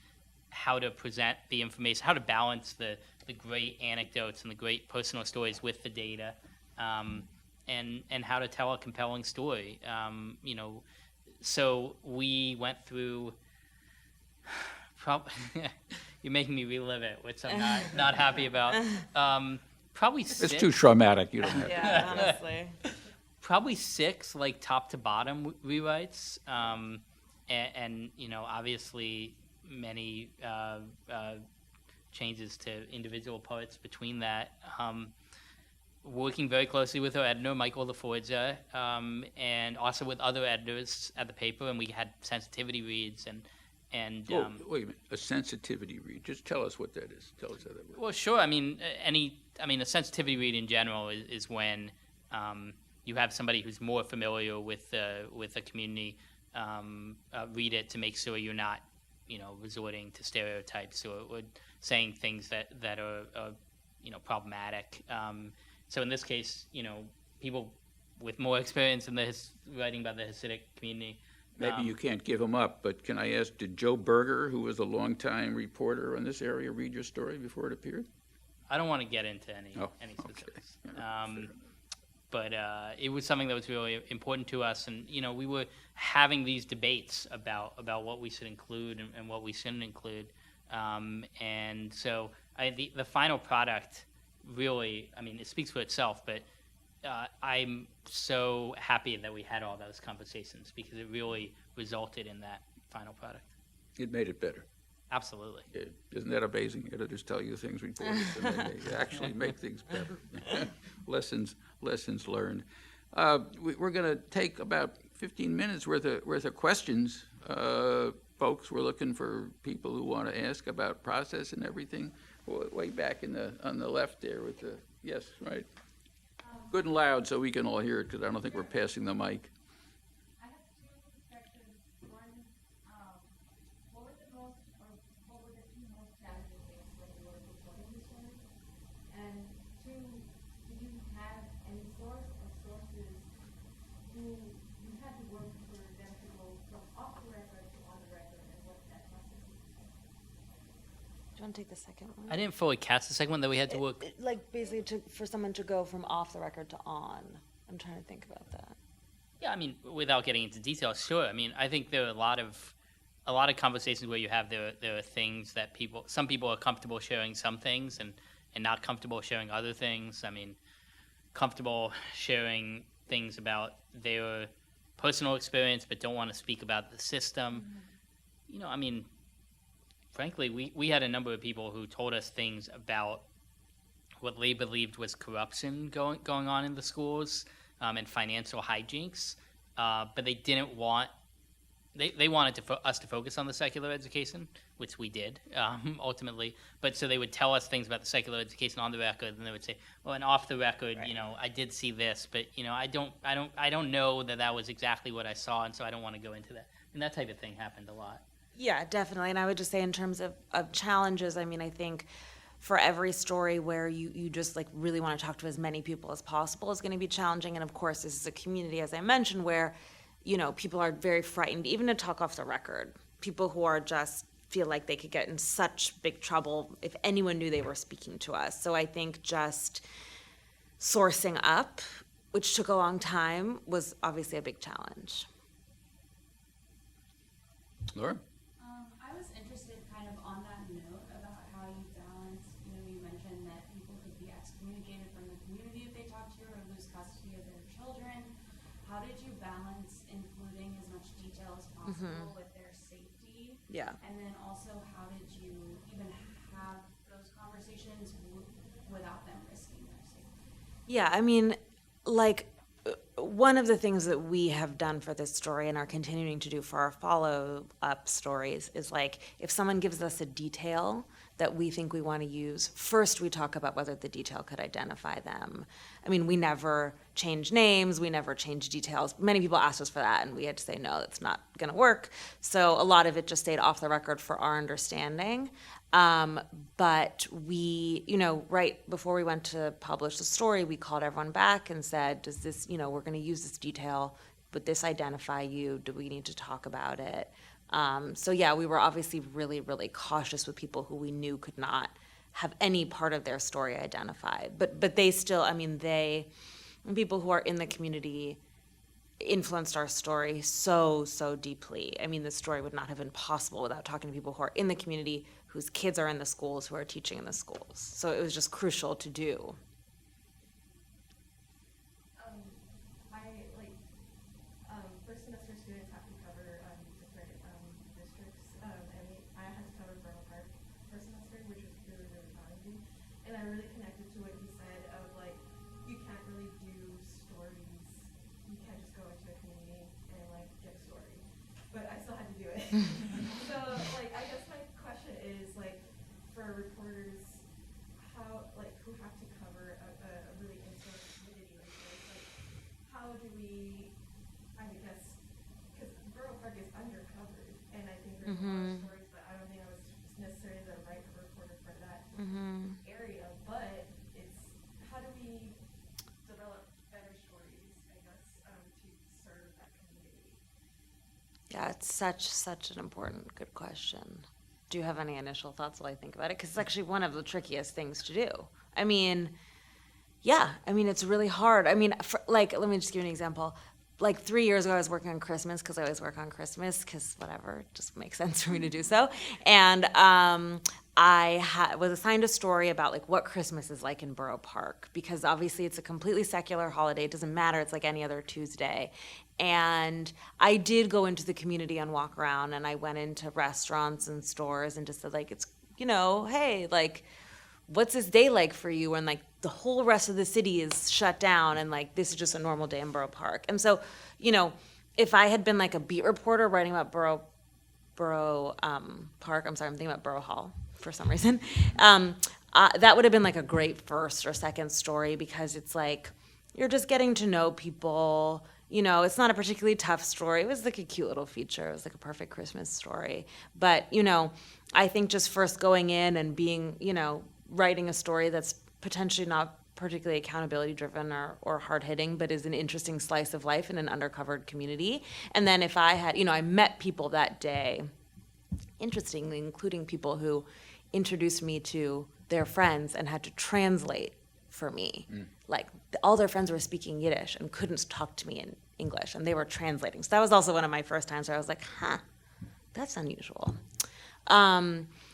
how to present the information, how to balance the great anecdotes and the great personal stories with the data, and how to tell a compelling story. You know, so we went through. You're making me relive it, which I'm not happy about. Probably six. It's too traumatic. You don't have to. Yeah, honestly. Probably 6, like top to bottom rewrites, and you know, obviously many changes to individual parts between that. Working very closely with our editor, Michael LaForgia, and also with other editors at the paper, and we had sensitivity reads and. Wait a minute, a sensitivity read. Just tell us what that is. Tell us how that works. Well, sure. I mean, a sensitivity read in general is when you have somebody who's more familiar with the community read it to make sure you're not, you know, resorting to stereotypes or saying things that are you know, problematic. So in this case, you know, people with more experience in writing about the Hasidic community. Maybe you can't give him up, but can I ask, did Joe Berger, who was a longtime reporter on this area, read your story before it appeared? I don't want to get into any specifics. Okay. But it was something that was really important to us, and you know, we were having these debates about what we should include and what we shouldn't include, and so the final product really, I mean, it speaks for itself, but I'm so happy that we had all those conversations because it really resulted in that final product. It made it better. Absolutely. Isn't that amazing? Editors tell you things reporters, and then they actually make things better. Lessons learned. We're going to take about 15 minutes worth of questions. Folks, we're looking for people who want to ask about process and everything. Way back on the left there with the, yes, right. Good and loud so we can all hear it, because I don't think we're passing the mic. I have 2 questions. One, what were the 2 most challenging things when you were reporting this story? And 2, do you have any source or sources who you had to work for them to go from off the record to on the record, and what that process is? Do you want to take the second one? I didn't fully catch the second one that we had to work. Like basically for someone to go from off the record to on. I'm trying to think about that. Yeah, I mean, without getting into details, sure. I mean, I think there are a lot of conversations where you have there are things that some people are comfortable sharing some things and not comfortable sharing other things. I mean, comfortable sharing things about their personal experience but don't want to speak about the system. Mm-hmm. You know, I mean, frankly, we had a number of people who told us things about what they believed was corruption going on in the schools and financial hijinks, but they didn't want. They wanted us to focus on the secular education, which we did ultimately. But so they would tell us things about the secular education on the record, and they would say, "Well, and off the record, right. You know, I did see this, but you know, I don't know that was exactly what I saw, and so I don't want to go into that." And that type of thing happened a lot. Yeah, definitely. And I would just say in terms of challenges, I mean, I think for every story where you just like really want to talk to as many people as possible is going to be challenging. And of course, this is a community, as I mentioned, where, you know, people are very frightened even to talk off the record. People who are just feel like they could get in such big trouble if anyone knew they were speaking to us. So I think just sourcing up, which took a long time, was obviously a big challenge. Laura? I was interested kind of on that note about how you balance, you know, you mentioned that people could be excommunicated from the community if they talk to you or lose custody of their children. How did you balance including as much detail as possible with their safety? Yeah. And then also, how did you even have those conversations without them risking their safety? Yeah, I mean, like, one of the things that we have done for this story and are continuing to do for our follow-up stories is, like, if someone gives us a detail that we think we want to use, first we talk about whether the detail could identify them. I mean, we never change names, we never change details. Many people asked us for that, and we had to say, no, that's not going to work. So a lot of it just stayed off the record for our understanding. But we, right before we went to publish the story, we called everyone back and said, does this, we're going to use this detail, would this identify you? Do we need to talk about it? So yeah, we were obviously really, really cautious with people who we knew could not have any part of their story identified. But they still, people who are in the community influenced our story so deeply. I mean, the story would not have been possible without talking to people who are in the community, whose kids are in the schools, who are teaching in the schools. So it was just crucial to do. First semester students have to cover different districts, and I had to cover Borough Park first semester, which was really, really challenging. And I really connected to what he said of, like, you can't really do stories. You can't just go into a community and, like, get a story. But I still had to do it. So, like, I guess my question is, like, for reporters, how, like, who have to cover a really insular community like this, like, how do we, I guess, because Borough Park is undercovered, and I think there's a lot of stories, but I don't think I was necessarily the right reporter for that area. But it's, how do we develop better stories, I guess, to serve that community? Yeah, it's such an important, good question. Do you have any initial thoughts while I think about it? Because it's actually one of the trickiest things to do. I mean, it's really hard. I mean, let me just give you an example. Like 3 years ago, I was working on Christmas, because I always work on Christmas, because whatever, it just makes sense for me to do so. And I was assigned a story about, like, what Christmas is like in Borough Park, because obviously it's a completely secular holiday. It doesn't matter. It's like any other Tuesday. And I did go into the community and walk around, and I went into restaurants and stores and just said, like, it's, hey, like, what's this day like for you when, like, the whole rest of the city is shut down and, like, this is just a normal day in Borough Park. And so, if I had been, like, a beat reporter writing about Borough Park, I'm thinking about Borough Hall for some reason, that would have been, like, a great first or second story, because it's like, you're just getting to know people. It's not a particularly tough story. It was like a cute little feature. It was like a perfect Christmas story. But, I think just first going in and being, writing a story that's potentially not particularly accountability driven or hard hitting, but is an interesting slice of life in an undercovered community. And then if I had, I met people that day, interestingly, including people who introduced me to their friends and had to translate for me. Like, all their friends were speaking Yiddish and couldn't talk to me in English, and they were translating. So that was also one of my first times where I was like, that's unusual.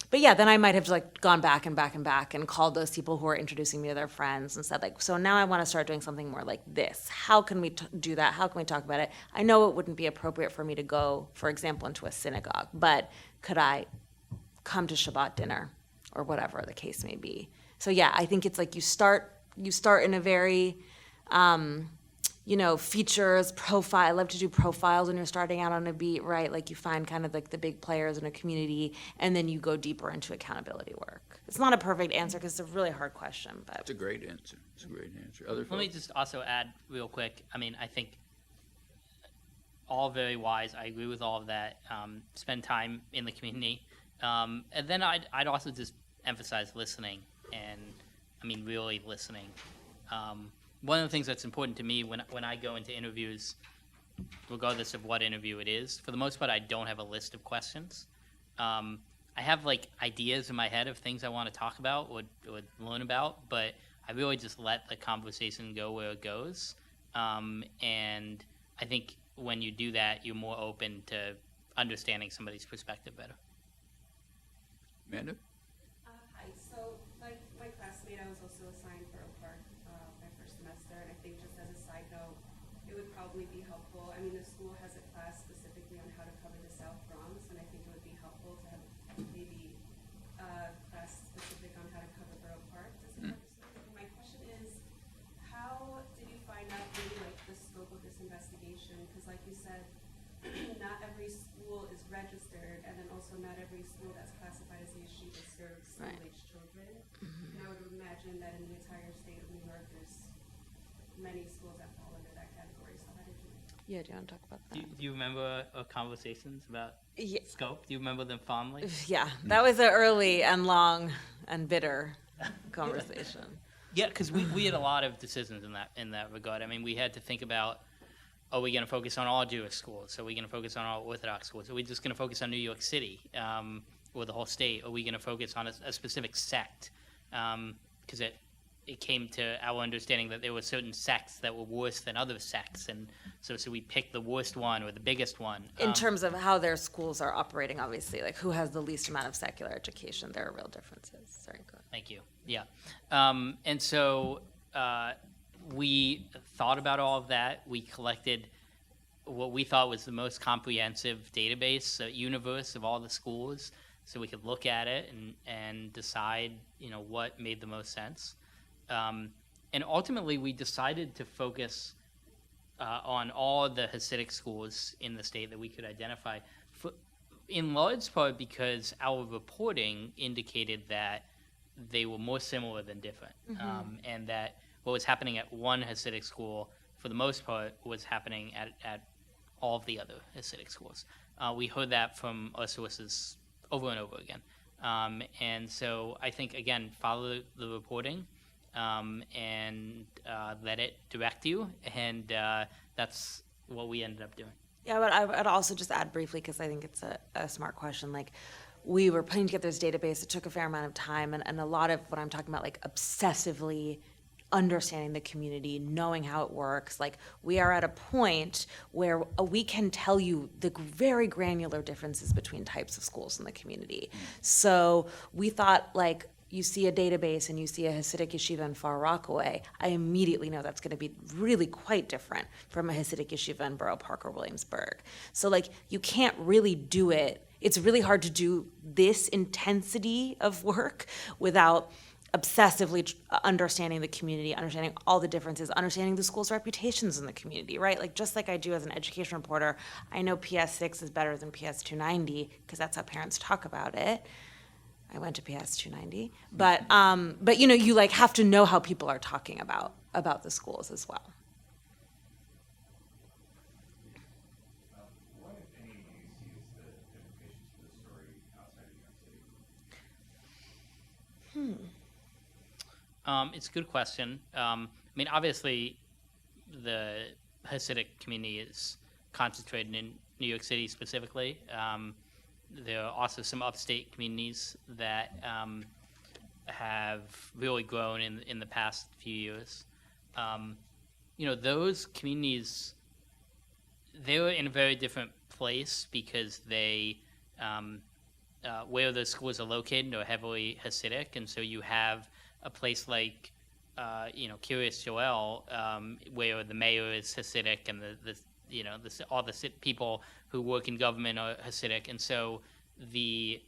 But yeah, then I might have, like, gone back and called those people who were introducing me to their friends and said, like, so now I want to start doing something more like this. How can we do that? How can we talk about it? I know it wouldn't be appropriate for me to go, for example, into a synagogue, but could I come to Shabbat dinner or whatever the case may be? So yeah, I think it's like you start in a very, features, profile. I love to do profiles when you're starting out on a beat, right? Like, you find kind of like the big players in a community, and then you go deeper into accountability work. It's not a perfect answer, because it's a really hard question, but. It's a great answer. Other Let me folks? just also add real quick. I think all very wise. I agree with all of that. Spend time in the community. And then I'd also just emphasize listening, and really listening. One of the things that's important to me when I go into interviews, regardless of what interview it is, for the most part, I don't have a list of questions. I have, like, ideas in my head of things I want to talk about or learn about, but I really just let the conversation go where it goes. And I think when you do that, you're more open to understanding somebody's perspective better. Amanda? Hi. So my class classmate, I was also assigned Borough Park my first semester, and I think just as a side note, it would probably be helpful. I mean, the school has a class specifically on how to cover the South Bronx, and I think it would be helpful to have maybe a class specific on how to cover Borough Park to support the story. My question is, how did you find out really like the scope of this investigation? Because like you said, not every school is registered, and then also not every school that's classified as a yeshiva serves school-age children. And I would imagine that in the entire state of New York, there's many schools that fall under that category. So how did you? Yeah, do you want to talk about that? Do you remember our conversations about Yeah. scope? Do you remember them fondly? Yeah, that was an early and long and bitter conversation. Yeah, because we had a lot of decisions in that regard. I mean, we had to think about, are we going to focus on all Jewish schools? Are we going to focus on all Orthodox schools? Are we just going to focus on New York City or the whole state? Are we going to focus on a specific sect? Because it came to our understanding that there were certain sects that were worse than other sects, and so we picked the worst one or the biggest one. In terms of how their schools are operating, obviously, like who has the least amount of secular education, there are real differences. Sorry, go ahead. Thank you. Yeah. And so we thought about all of that. We collected what we thought was the most comprehensive database, universe of all the schools, so we could look at it and decide, what made the most sense. And ultimately, we decided to focus on all the Hasidic schools in the state that we could identify, in large part because our reporting indicated that they were more similar than different, and that what was happening at one Hasidic school, for the most part, was happening at all of the other Hasidic schools. We heard that from our sources over and over again. And so I think, again, follow the reporting and let it direct you, and that's what we ended up doing. Yeah, but I'd also just add briefly, because I think it's a smart question, like, we were putting together this database. It took a fair amount of time, and a lot of what I'm talking about, like obsessively understanding the community, knowing how it works. Like, we are at a point where we can tell you the very granular differences between types of schools in the community. So we thought, like, you see a database and you see a Hasidic yeshiva in Far Rockaway, I immediately know that's going to be really quite different from a Hasidic yeshiva in Borough Park or Williamsburg. So, like, you can't really do it. It's really hard to do this intensity of work without obsessively understanding the community, understanding all the differences, understanding the school's reputations in the community, right? Like, just like I do as an education reporter, I know PS 6 is better than PS 290 because that's how parents talk about it. I went to PS 290, but you like have to know how people are talking about the schools as well. What, if any, do you see as the implications for the story outside of New York City? It's a good question. I mean, obviously, the Hasidic community is concentrated in New York City specifically. There are also some upstate communities that have really grown in the past few years. Those communities, they were in a very different place because they, where those schools are located, are heavily Hasidic, and so you have a place like, Kiryas Joel, where the mayor is Hasidic, and all the people who work in government are Hasidic, and so the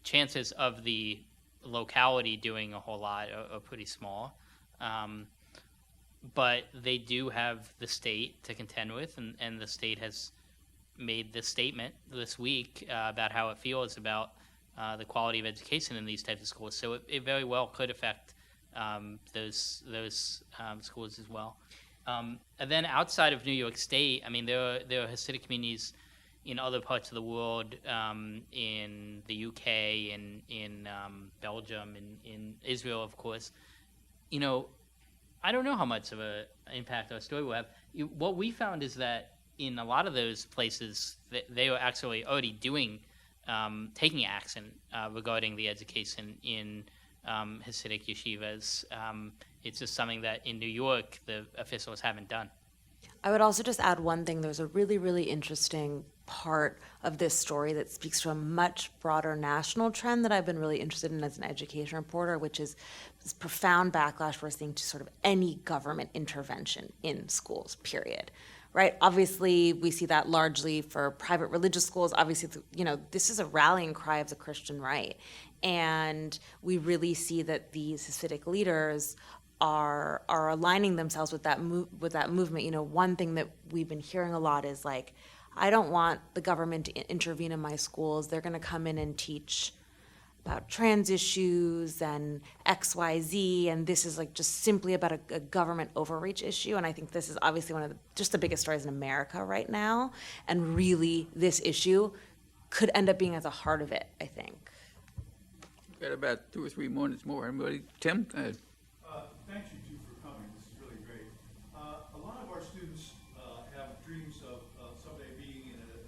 chances of the locality doing a whole lot are pretty small. But they do have the state to contend with, and the state has made this statement this week about how it feels about the quality of education in these types of schools. So it very well could affect those schools as well. And then outside of New York State, I mean, there are Hasidic communities in other parts of the world, in the UK, in Belgium, in Israel, of course. I don't know how much of an impact our story will have. What we found is that in a lot of those places, they are actually already taking action regarding the education in Hasidic yeshivas. It's just something that in New York, the officials haven't done. I would also just add one thing. There's a really, really interesting part of this story that speaks to a much broader national trend that I've been really interested in as an education reporter, which is this profound backlash we're seeing to sort of any government intervention in schools, period. Right? Obviously, we see that largely for private religious schools. Obviously, you know, this is a rallying cry of the Christian right. And we really see that these Hasidic leaders are aligning themselves with that movement. You know, one thing that we've been hearing a lot is like, I don't want the government to intervene in my schools. They're going to come in and teach about trans issues and XYZ, and this is like just simply about a government overreach issue. And I think this is obviously one of the biggest stories in America right now. And really, this issue could end up being at the heart of it, I think. We've got about 2 or 3 minutes more. Anybody? Tim? Go ahead. Thanks you two for coming. This is really great. A lot of our students have dreams of someday being in a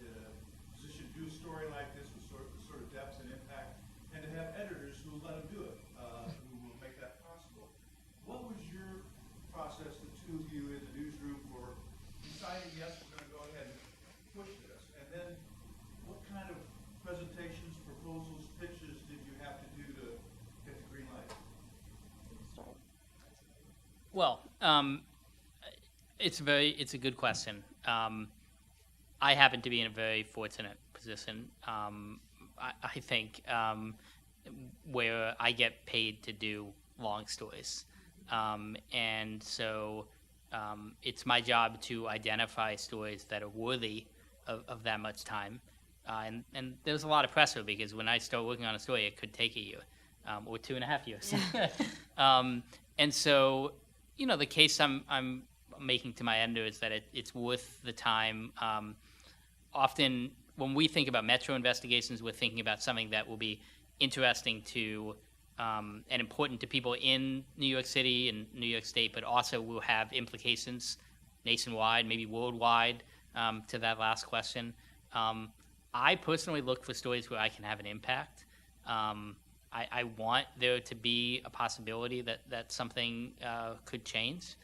position to do a story like this with sort of depth and impact, and to have editors who will let them do it, who will make that possible. What was your process, the two of you in the newsroom, for deciding, yes, we're going to go ahead and push this? And then what kind of presentations, proposals, pitches did you have to do to get the green light? Well, it's a good question. I happen to be in a very fortunate position. I think where I get paid to do long stories, and so it's my job to identify stories that are worthy of that much time. And there's a lot of pressure because when I start working on a story, it could take a year or 2.5 years. And so, you know, the case I'm making to my editor is that it's worth the time. Often when we think about metro investigations, we're thinking about something that will be interesting to and important to people in New York City and New York State, but also will have implications nationwide, maybe worldwide, to that last question. I personally look for stories where I can have an impact. I want there to be a possibility that something could change.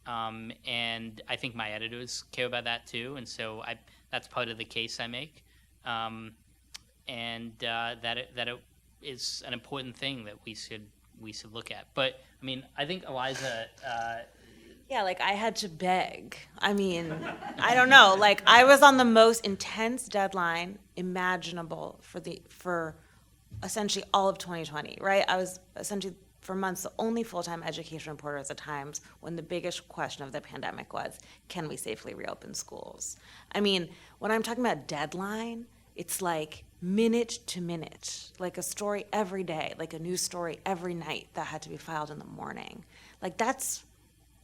And I think my editors care about that too. And so that's part of the case I make. And that it is an important thing that we should look at. But I mean, I think Eliza, yeah, like I had to beg. I mean, I don't know. Like I was on the most intense deadline imaginable for essentially all of 2020, right? I was essentially for months the only full-time education reporter at the Times when the biggest question of the pandemic was, can we safely reopen schools? I mean, when I'm talking about deadline, it's like minute to minute, like a story every day, like a news story every night that had to be filed in the morning. Like that's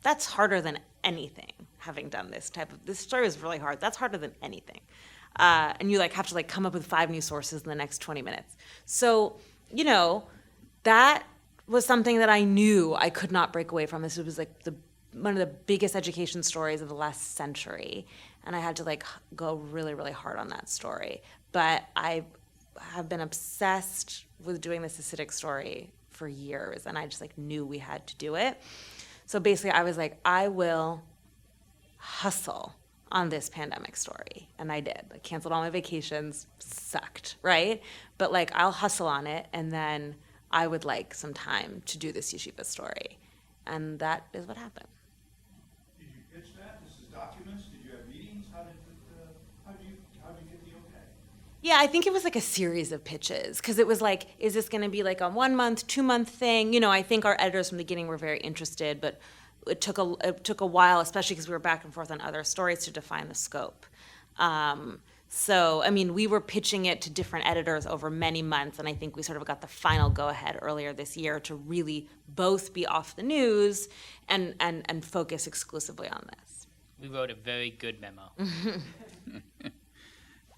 harder than anything, having done this story is really hard. That's harder than anything. And you like have to like come up with 5 new sources in the next 20 minutes. So, you know, that was something that I knew I could not break away from. This was like one of the biggest education stories of the last century. And I had to like go really, really hard on that story. But I have been obsessed with doing this Hasidic story for years. And I just like knew we had to do it. So basically I was like, I will hustle on this pandemic story. And I did. I canceled all my vacations, sucked, right? But like I'll hustle on it and then I would like some time to do this yeshiva story. And that is what happened. Did you pitch that? This is documents? Did you have meetings? How did you get the okay? Yeah, I think it was like a series of pitches because it was like, is this going to be like a 1 month, 2 month thing? You know, I think our editors from the beginning were very interested, but it took a while, especially because we were back and forth on other stories to define the scope. So, I mean, we were pitching it to different editors over many months, and I think we sort of got the final go-ahead earlier this year to really both be off the news and focus exclusively on this. we wrote a very good memo.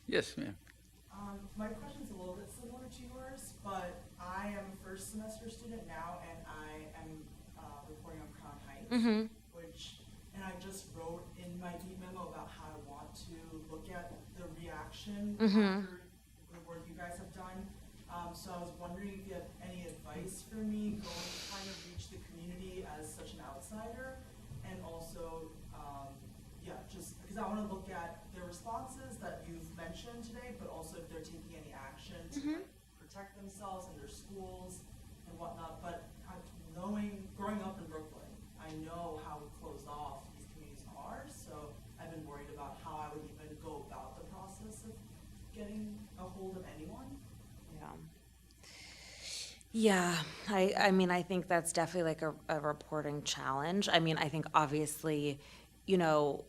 Yes, ma'am. My question's a little bit similar to yours, but I am a first semester student now, and I am reporting on Crown Heights, and I just wrote in my memo about how I want to look at the reaction after the work you guys have done. So I was wondering if you have any advice for me trying to reach the community as such an outsider, and also yeah, just because I want to look at their responses that you've mentioned today, but also if they're taking any action to like, protect themselves in their schools and whatnot. But growing up in Brooklyn, I know how closed off these communities are, so I've been worried about how I would even go about the process of getting a hold of anyone. Yeah, I mean, I think that's definitely like a reporting challenge. I mean, I think obviously, you know,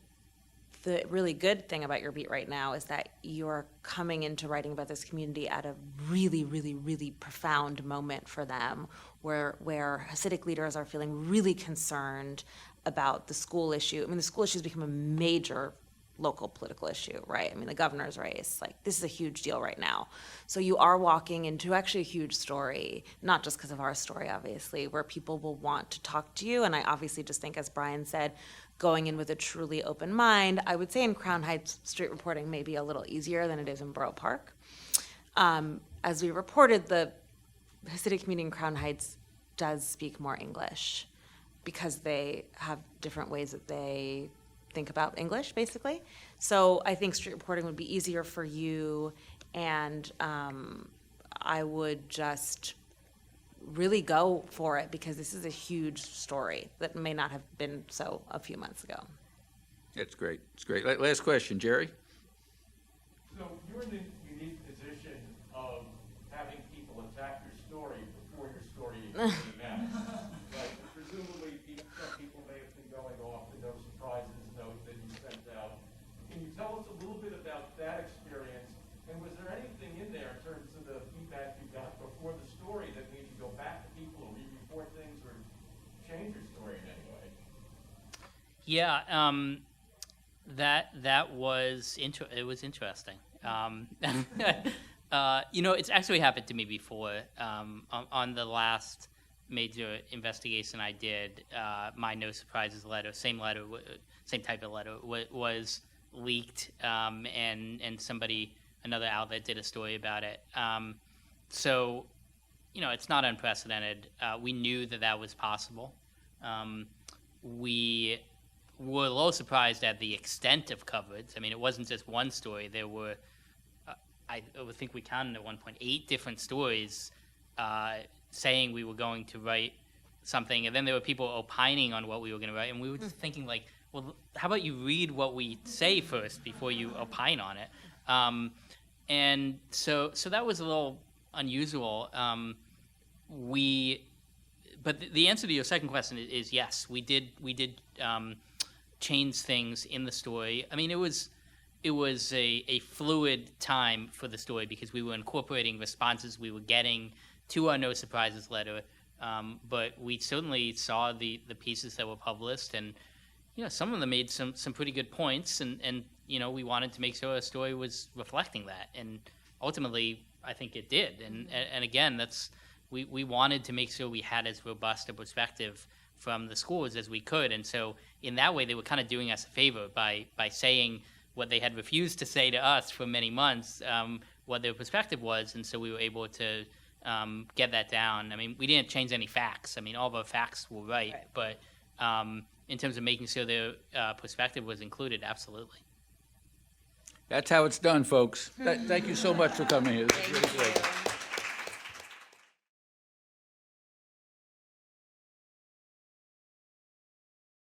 the really good thing about your beat right now is that you're coming into writing about this community at a really, really, really profound moment for them, where Hasidic leaders are feeling really concerned about the school issue. I mean, the school issue has become a major local political issue, right? I mean, the governor's race, like this is a huge deal right now. So you are walking into actually a huge story, not just because of our story, obviously, where people will want to talk to you. And I obviously just think, as Brian said, going in with a truly open mind, I would say in Crown Heights, street reporting may be a little easier than it is in Borough Park. As we reported, the Hasidic community in Crown Heights does speak more English because they have different ways that they think about English, basically. So I think street reporting would be easier for you, and I would just really go for it because this is a huge story that may not have been so a few months ago. That's great. It's great. Last question, Jerry. So you're in the unique position of having people attack your story before your story even came out. Like, presumably, some people may have been going off the no surprises note that you sent out. Can you tell us a little bit about that experience? And was there anything in there in terms of the feedback you got before the story that made you go back to people or re-report things or change your story in any way? Yeah, that was it was interesting. You know, it's actually happened to me before. On the last major investigation I did, my No Surprises letter, same type of letter, was leaked, and somebody, another outlet, did a story about it. So, you know, it's not unprecedented. We knew that was possible. We were a little surprised at the extent of coverage. I mean, it wasn't just one story. There were, I think we counted at one point, 8 different stories saying we were going to write something, and then there were people opining on what we were going to write, and we were just thinking, like, well, how about you read what we say first before you opine on it? And so that was a little unusual. But the answer to your second question is yes, we did change things in the story. I mean, it was a fluid time for the story because we were incorporating responses we were getting to our No Surprises letter, but we certainly saw the pieces that were published, and you know, some of them made some pretty good points, and you know, we wanted to make sure our story was reflecting that, and ultimately I think it did. And again, we wanted to make sure we had as robust a perspective from the schools as we could, and so in that way they were kind of doing us a favor by saying what they had refused to say to us for many months, what their perspective was, and so we were able to get that down. I mean, we didn't change any facts. I mean, all of our facts were right. But in terms of making sure their perspective was included, absolutely. That's how it's done, folks. Thank you so much for coming here. This is really great.